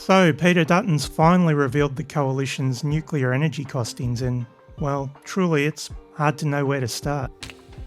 So, Peter Dutton's finally revealed the Coalition's nuclear energy costings and, well, truly it's hard to know where to start.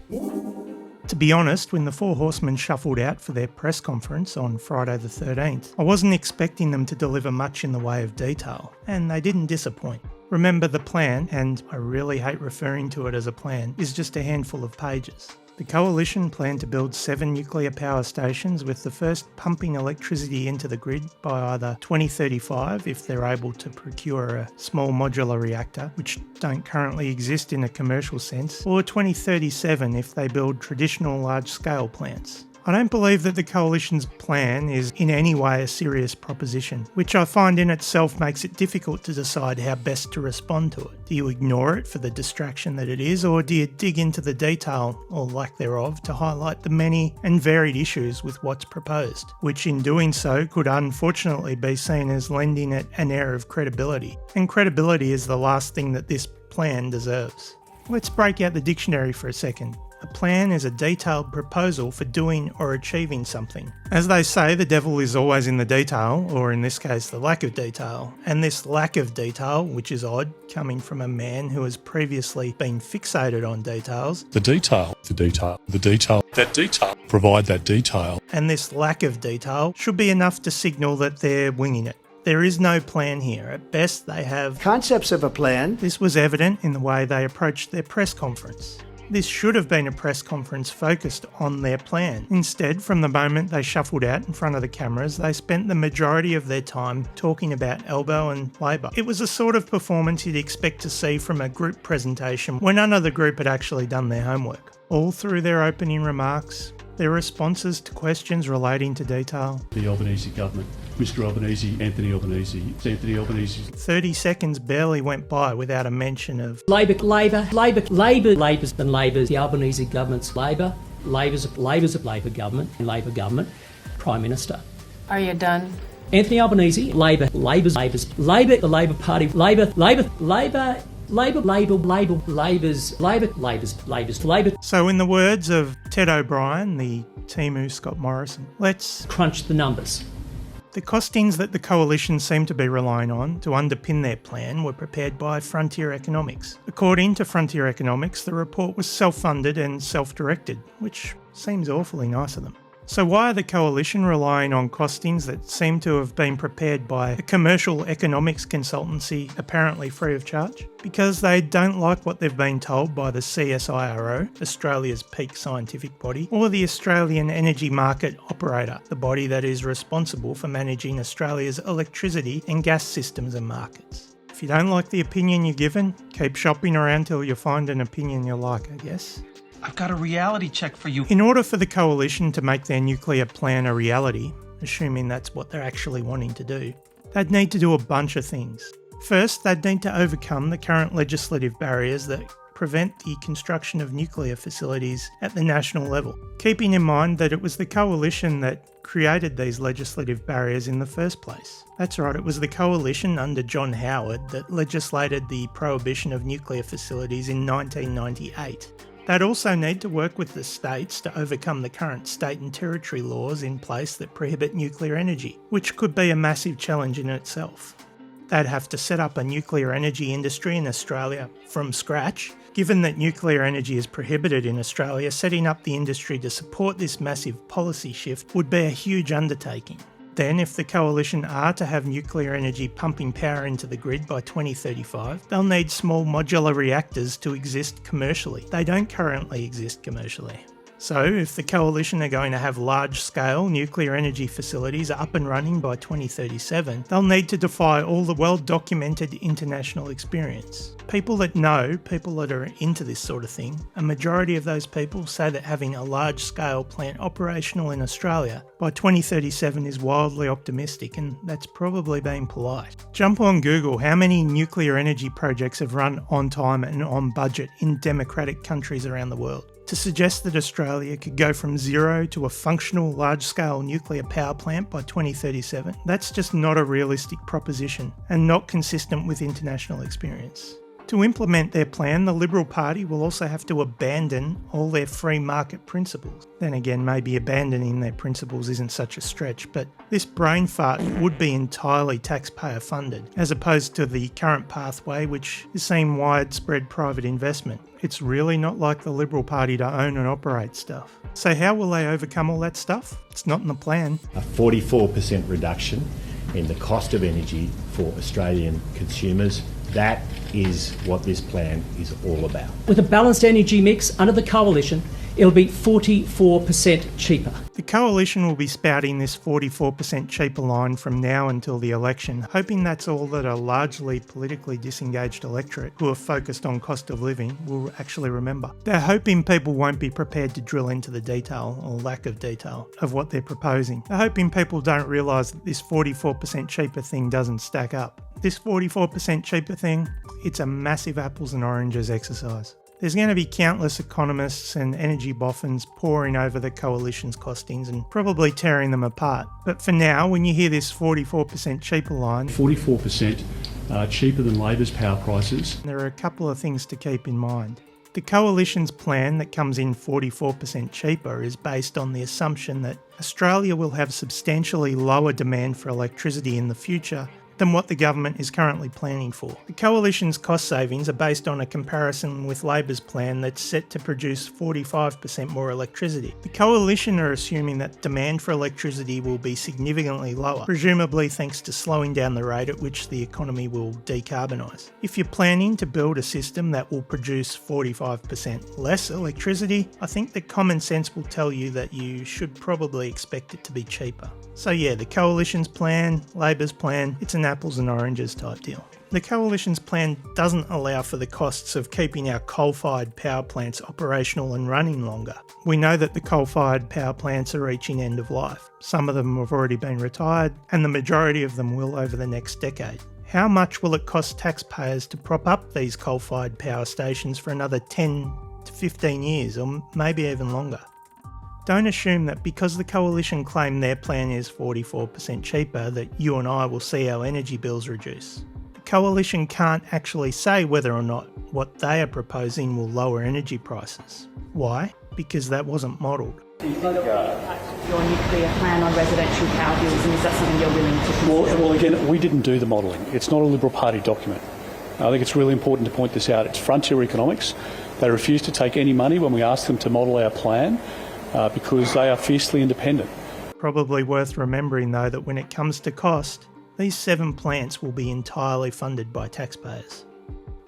To be honest, when the Four Horsemen shuffled out for their press conference on Friday the 13th, I wasn't expecting them to deliver much in the way of detail, and they didn't disappoint. Remember, the plan, and I really hate referring to it as a plan, is just a handful of pages. The Coalition planned to build 7 nuclear power stations, with the first pumping electricity into the grid by either 2035 if they're able to procure a small modular reactor, which don't currently exist in a commercial sense, or 2037 if they build traditional large-scale plants. I don't believe that the Coalition's plan is in any way a serious proposition, which I find in itself makes it difficult to decide how best to respond to it. Do you ignore it for the distraction that it is, or do you dig into the detail, or lack thereof, to highlight the many and varied issues with what's proposed, which in doing so could unfortunately be seen as lending it an air of credibility, and credibility is the last thing that this plan deserves. Let's break out the dictionary for a second. A plan is a detailed proposal for doing or achieving something. As they say, the devil is always in the detail, or in this case the lack of detail. And this lack of detail, which is odd, coming from a man who has previously been fixated on details. That detail, provide that detail. And this lack of detail should be enough to signal that they're winging it. There is no plan here. At best, they have concepts of a plan. This was evident in the way they approached their press conference. This should have been a press conference focused on their plan. Instead, from the moment they shuffled out in front of the cameras, they spent the majority of their time talking about Elbow and Labor. It was a sort of performance you'd expect to see from a group presentation when none of the group had actually done their homework. All through their opening remarks, their responses to questions relating to detail. The Albanese government, Mr Albanese, Anthony Albanese, 30 seconds barely went by without a mention of Labor, the Albanese government's Labor's a Labor government, Prime Minister. Are you done? Anthony Albanese, Labour, the Labor Party, Labour. So in the words of Ted O'Brien, the Timu Scott Morrison, let's crunch the numbers. The costings that the Coalition seemed to be relying on to underpin their plan were prepared by Frontier Economics. According to Frontier Economics, the report was self-funded and self-directed, which seems awfully nice of them. So why are the Coalition relying on costings that seem to have been prepared by a commercial economics consultancy apparently free of charge? Because they don't like what they've been told by the CSIRO, Australia's peak scientific body, or the Australian Energy Market Operator, the body that is responsible for managing Australia's electricity and gas systems and markets. If you don't like the opinion you're given, keep shopping around till you find an opinion you like, I guess. I've got a reality check for you. In order for the Coalition to make their nuclear plan a reality, assuming that's what they're actually wanting to do, they'd need to do a bunch of things. First, they'd need to overcome the current legislative barriers that prevent the construction of nuclear facilities at the national level, keeping in mind that it was the Coalition that created these legislative barriers in the first place. That's right, it was the Coalition under John Howard that legislated the prohibition of nuclear facilities in 1998. They'd also need to work with the states to overcome the current state and territory laws in place that prohibit nuclear energy, which could be a massive challenge in itself. They'd have to set up a nuclear energy industry in Australia from scratch. Given that nuclear energy is prohibited in Australia, setting up the industry to support this massive policy shift would be a huge undertaking. Then, if the Coalition are to have nuclear energy pumping power into the grid by 2035, they'll need small modular reactors to exist commercially. They don't currently exist commercially. So, if the Coalition are going to have large-scale nuclear energy facilities up and running by 2037, they'll need to defy all the well-documented international experience. People that know, people that are into this sort of thing, a majority of those people say that having a large-scale plant operational in Australia by 2037 is wildly optimistic, and that's probably being polite. Jump on Google how many nuclear energy projects have run on time and on budget in democratic countries around the world. To suggest that Australia could go from zero to a functional large-scale nuclear power plant by 2037, that's just not a realistic proposition and not consistent with international experience. To implement their plan, the Liberal Party will also have to abandon all their free market principles. Then again, maybe abandoning their principles isn't such a stretch, but this brain fart would be entirely taxpayer funded, as opposed to the current pathway, which is seeing widespread private investment. It's really not like the Liberal Party to own and operate stuff. So how will they overcome all that stuff? It's not in the plan. A 44% reduction in the cost of energy for Australian consumers. That is what this plan is all about. With a balanced energy mix under the Coalition, it'll be 44% cheaper. The Coalition will be spouting this 44% cheaper line from now until the election, hoping that's all that a largely politically disengaged electorate who are focused on cost of living will actually remember. They're hoping people won't be prepared to drill into the detail, or lack of detail, of what they're proposing. They're hoping people don't realise that this 44% cheaper thing doesn't stack up. This 44% cheaper thing, it's a massive apples and oranges exercise. There's going to be countless economists and energy boffins poring over the Coalition's costings and probably tearing them apart. But for now, when you hear this 44% cheaper line, 44% cheaper than Labor's power prices. there are a couple of things to keep in mind. The Coalition's plan that comes in 44% cheaper is based on the assumption that Australia will have substantially lower demand for electricity in the future than what the government is currently planning for. The Coalition's cost savings are based on a comparison with Labor's plan that's set to produce 45% more electricity. The Coalition are assuming that demand for electricity will be significantly lower, presumably thanks to slowing down the rate at which the economy will decarbonise. If you're planning to build a system that will produce 45% less electricity, I think that common sense will tell you that you should probably expect it to be cheaper. So yeah, the Coalition's plan, Labor's plan, it's an apples and oranges type deal. The Coalition's plan doesn't allow for the costs of keeping our coal-fired power plants operational and running longer. We know that the coal-fired power plants are reaching end of life. Some of them have already been retired, and the majority of them will over the next decade. How much will it cost taxpayers to prop up these coal-fired power stations for another 10 to 15 years, or maybe even longer? Don't assume that because the Coalition claim their plan is 44% cheaper that you and I will see our energy bills reduce. The Coalition can't actually say whether or not what they are proposing will lower energy prices. Why? Because that wasn't modelled. Your nuclear plan on residential power bills, and is that something you're willing to consider? Well, again, we didn't do the modelling. It's not a Liberal Party document. I think it's really important to point this out. It's frontier economics. They refused to take any money when we asked them to model our plan because they are fiercely independent. Probably worth remembering though that when it comes to cost, these 7 plants will be entirely funded by taxpayers.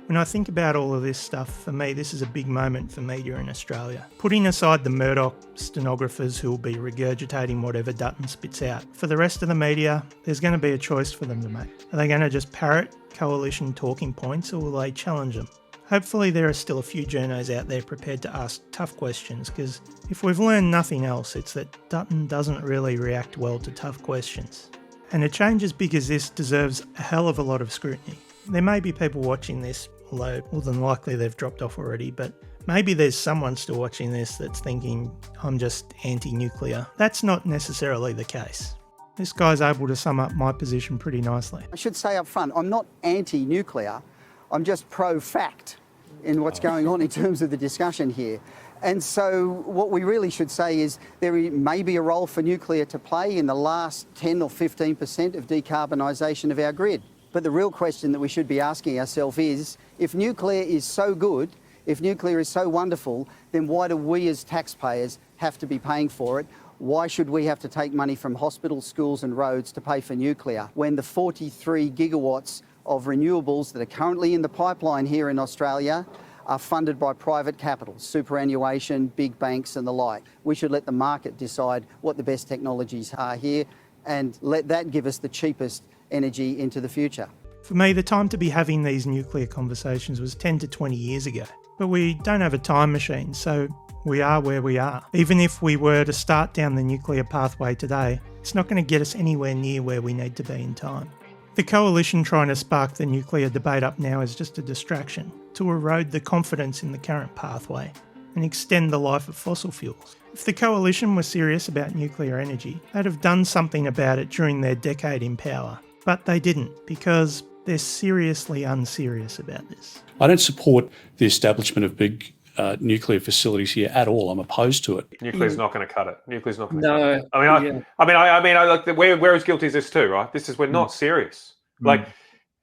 When I think about all of this stuff, for me this is a big moment for media in Australia. Putting aside the Murdoch stenographers who will be regurgitating whatever Dutton spits out, for the rest of the media there's going to be a choice for them to make. Are they going to just parrot Coalition talking points, or will they challenge them? Hopefully there are still a few journos out there prepared to ask tough questions, because if we've learned nothing else, it's that Dutton doesn't really react well to tough questions. And a change as big as this deserves a hell of a lot of scrutiny. There may be people watching this, although more than likely they've dropped off already, but maybe there's someone still watching this that's thinking, I'm just anti-nuclear. That's not necessarily the case. This guy's able to sum up my position pretty nicely. I should say up front, I'm not anti-nuclear. I'm just pro-fact in what's going on in terms of the discussion here. And so what we really should say is there may be a role for nuclear to play in the last 10 or 15% of decarbonisation of our grid. But the real question that we should be asking ourselves is, if nuclear is so good, if nuclear is so wonderful, then why do we as taxpayers have to be paying for it? Why should we have to take money from hospitals, schools and roads to pay for nuclear when the 43 gigawatts of renewables that are currently in the pipeline here in Australia are funded by private capital, superannuation, big banks and the like? We should let the market decide what the best technologies are here and let that give us the cheapest energy into the future. For me, the time to be having these nuclear conversations was 10 to 20 years ago. But we don't have a time machine, so we are where we are. Even if we were to start down the nuclear pathway today, it's not going to get us anywhere near where we need to be in time. The Coalition trying to spark the nuclear debate up now is just a distraction to erode the confidence in the current pathway and extend the life of fossil fuels. If the Coalition were serious about nuclear energy, they'd have done something about it during their decade in power. But they didn't, because they're seriously unserious about this. I don't support the establishment of big nuclear facilities here at all. I'm opposed to it. Nuclear's not going to cut it. Nuclear's not going to No. cut it. I mean, like, we're as guilty as this too, right? This is, we're not serious. Like,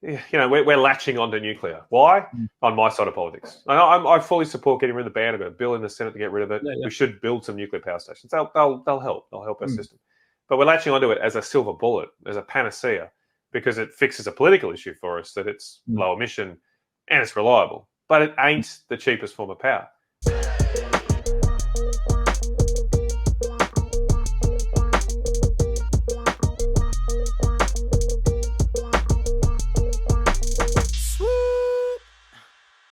you know, we're latching onto nuclear. Why? On my side of politics. I fully support getting rid of the ban. I've got a bill in the Senate to get rid of it. We should build some nuclear power stations. They'll help. They'll help our system. But we're latching onto it as a silver bullet, as a panacea, because it fixes a political issue for us, that it's low emission and it's reliable. But it ain't the cheapest form of power.